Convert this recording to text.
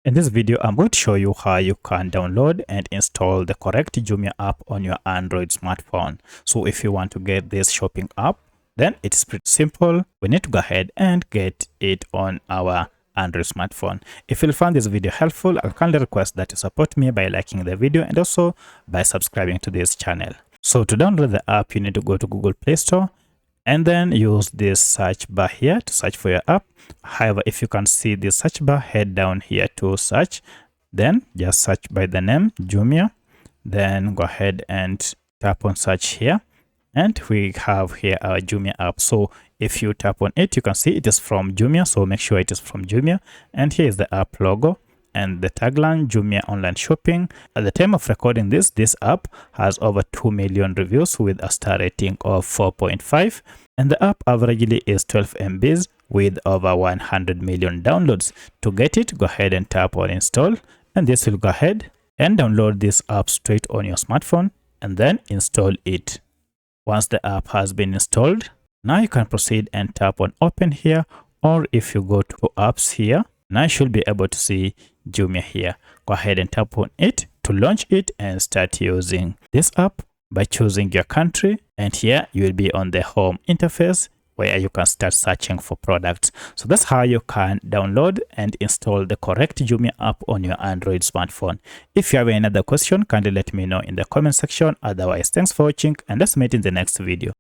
In this video, I'm going to show you how you can download and install the correct Jumia app on your Android smartphone. So if you want to get this shopping app, then it's pretty simple. We need to go ahead and get it on our Android smartphone. If you found this video helpful, I'll kindly request that you support me by liking the video and also by subscribing to this channel. So to download the app, you need to go to Google Play Store and then use this search bar here to search for your app. However, if you can see the search bar, head down here to search, then just search by the name Jumia, then go ahead and tap on search here, and we have here our Jumia app. So if you tap on it, you can see it is from Jumia, so make sure it is from Jumia. And here is the app logo and the tagline, Jumia online shopping. At the time of recording this app has over 2 million reviews with a star rating of 4.5, and the app averagely is 12 MBs with over 100 million downloads. To get it, go ahead and tap on install, and this will go ahead and download this app straight on your smartphone and then install it. Once the app has been installed, now you can proceed and tap on open here, or if you go to apps here, now you should be able to see Jumia here. Go ahead and tap on it to launch it and start using this app by choosing your country, and here you will be on the home interface where you can start searching for products. So that's how you can download and install the correct Jumia app on your Android smartphone. If you have any other question, kindly let me know in the comment section. Otherwise, thanks for watching and let's meet in the next video.